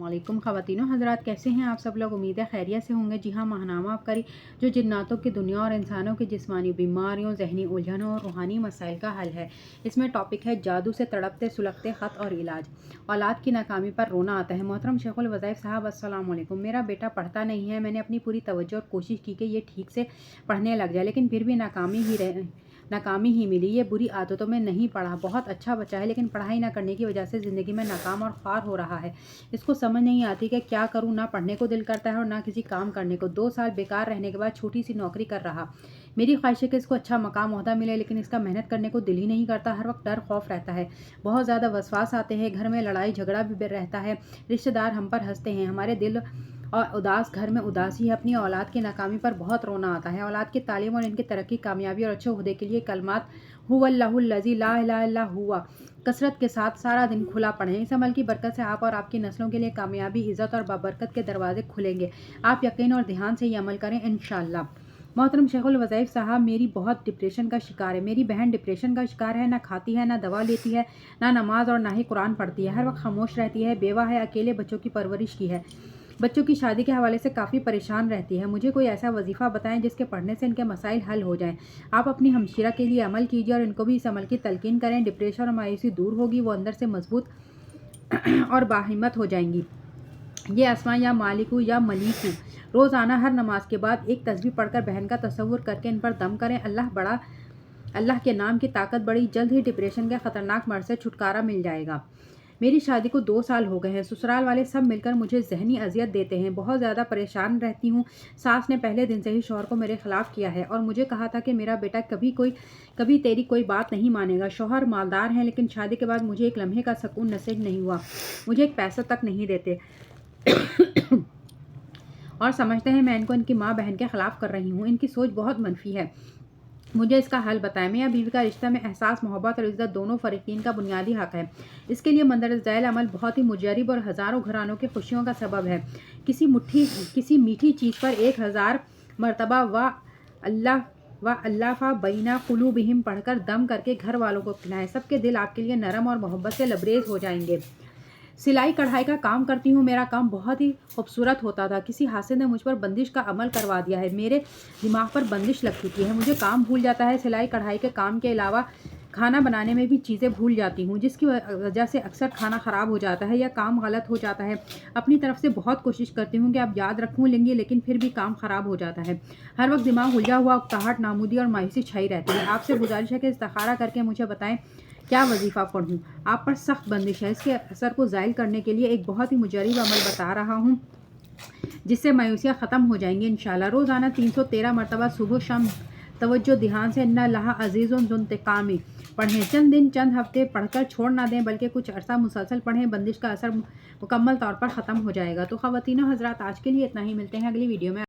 वालेकुम ख़वातीनो हज़रात, कैसे हैं आप सब लोग। उम्मीद है खैरियत से होंगे। जी हाँ, माहनामा आपकारी जो जिन्नातों की दुनिया और इंसानों की जिस्मानी बीमारियों, जहनी उलझनों और रूहानी मसाइल का हल है। इसमें टॉपिक है जादू से तड़पते सुलगते ख़त और इलाज। औलाद की नाकामी पर रोना आता है। मोहतरम शेखुल वज़ाइफ साहब, अस्सलाम वालेकुम। मेरा बेटा पढ़ता नहीं है। मैंने अपनी पूरी तवज्जो और कोशिश की कि ये ठीक से पढ़ने लग जाए, लेकिन फिर भी नाकामी ही मिली। ये बुरी आदतों में नहीं पड़ा। बहुत अच्छा बच्चा है, लेकिन पढ़ाई ना करने की वजह से ज़िंदगी में नाकाम और ख्वार हो रहा है। इसको समझ नहीं आती कि क्या करूं। ना पढ़ने को दिल करता है और ना किसी काम करने को। 2 साल बेकार रहने के बाद छोटी सी नौकरी कर रहा। मेरी ख्वाहिश है कि इसको अच्छा मकाम ओहदा मिले, लेकिन इसका मेहनत करने को दिल ही नहीं करता। हर वक्त डर खौफ रहता है। बहुत ज़्यादा वसवास आते हैं। घर में लड़ाई झगड़ा भी रहता है। रिश्तेदार हम पर हंसते हैं। हमारे दिल और उदास घर में उदासी है। अपनी औलाद की नाकामी पर बहुत रोना आता है। औलाद की तालीम और इनकी तरक्की, कामयाबी और अच्छे ओहदे के लिए कलमात हुवल्लाहुल्लज़ी ला इलाहा इल्ला हुवा कसरत के साथ सारा दिन खुला पढ़ें। इस अमल की बरकत से आप और आपकी नस्लों के लिए कामयाबी, इज़्ज़त और बाबरकत के दरवाजे खुलेंगे। आप यकीन और ध्यान से ये अमल करें इंशाअल्लाह। मोहतरम शेखुल वज़ाइफ साहब, मेरी बहुत डिप्रेशन का शिकार है। मेरी बहन डिप्रेशन का शिकार है। ना खाती है, ना दवा लेती है, ना नमाज और ना ही कुरान पढ़ती है। हर वक्त खामोश रहती है। बेवा है, अकेले बच्चों की परवरिश की है। बच्चों की शादी के हवाले से काफ़ी परेशान रहती है। मुझे कोई ऐसा वजीफ़ा बताएं जिसके पढ़ने से इनके मसाइल हल हो जाएं। आप अपनी हमशीरा के लिए अमल कीजिए और इनको भी इस अमल की तलकीन करें। डिप्रेशन और मायूसी दूर होगी। वो अंदर से मजबूत और बाहिम्मत हो जाएंगी। ये आसमां या मालिकू या मलीकू, रोज़ाना हर नमाज के बाद एक तस्बीह पढ़कर बहन का तसव्वुर करके इन पर दम करें। अल्लाह के नाम की ताकत बड़ी। जल्द ही डिप्रेशन के ख़तरनाक मर्ज़ से छुटकारा मिल जाएगा। मेरी शादी को 2 साल हो गए हैं। ससुराल वाले सब मिलकर मुझे ज़हनी अजियत देते हैं। बहुत ज़्यादा परेशान रहती हूँ। सास ने पहले दिन से ही शौहर को मेरे ख़िलाफ़ किया है और मुझे कहा था कि मेरा बेटा कभी तेरी कोई बात नहीं मानेगा। शौहर मालदार हैं, लेकिन शादी के बाद मुझे एक लम्हे का सुकून नसीब नहीं हुआ। मुझे एक पैसा तक नहीं देते और समझते हैं मैं इनको इनकी माँ बहन के ख़िलाफ़ कर रही हूँ। इनकी सोच बहुत मनफी है। मुझे इसका हल बताएं। मियाँ बीवी का रिश्ता में एहसास, मोहब्बत और इज़्ज़त दोनों फ़रीक़ीन का बुनियादी हक़ है। इसके लिए मंदरज ज़ैल अमल बहुत ही मुजरिब और हज़ारों घरानों की खुशियों का सबब है। किसी मीठी चीज़ पर 1000 मरतबा अल्लाह फ़ा बैना क़ुलूबिहिम पढ़कर दम करके घर वालों को खिलाएं। सबके दिल आपके लिए नरम और मोहब्बत से लबरेज हो जाएंगे। सिलाई कढ़ाई का काम करती हूँ। मेरा काम बहुत ही खूबसूरत होता था। किसी हासिल ने मुझ पर बंदिश का अमल करवा दिया है। मेरे दिमाग पर बंदिश लग चुकी है। मुझे काम भूल जाता है। सिलाई कढ़ाई के काम के अलावा खाना बनाने में भी चीज़ें भूल जाती हूँ, जिसकी वजह से अक्सर खाना ख़राब हो जाता है या काम गलत हो जाता है। अपनी तरफ से बहुत कोशिश करती हूँ कि आप याद रखूँ लेंगे, लेकिन फिर भी काम ख़राब हो जाता है। हर वक्त दिमाग उलझा हुआ, उकताहट, नामुदी और मायूसी छाई रहती है। आपसे गुजारिश है कि इस्तिखारा करके मुझे बताएं क्या वजीफ़ा पढ़ूँ। आप पर सख्त बंदिश है। इसके असर को ज़ाइल करने के लिए एक बहुत ही मुजरिब अमल बता रहा हूँ, जिससे मायूसियाँ ख़त्म हो जाएंगी इंशाल्लाह। रोज़ाना 313 मरतबा सुबह शाम तवज्जो ध्यान से इन्ना लहा अज़ीज़ुन ज़ुन्तिक़ामी पढ़ें। चंद दिन चंद हफ्ते पढ़कर छोड़ ना दें, बल्कि कुछ अरसा मुसलसल पढ़ें। बंदिश का असर मुकम्मल तौर पर ख़त्म हो जाएगा। तो ख़वातीनो हज़रात, आज के लिए इतना ही। मिलते हैं अगली वीडियो में।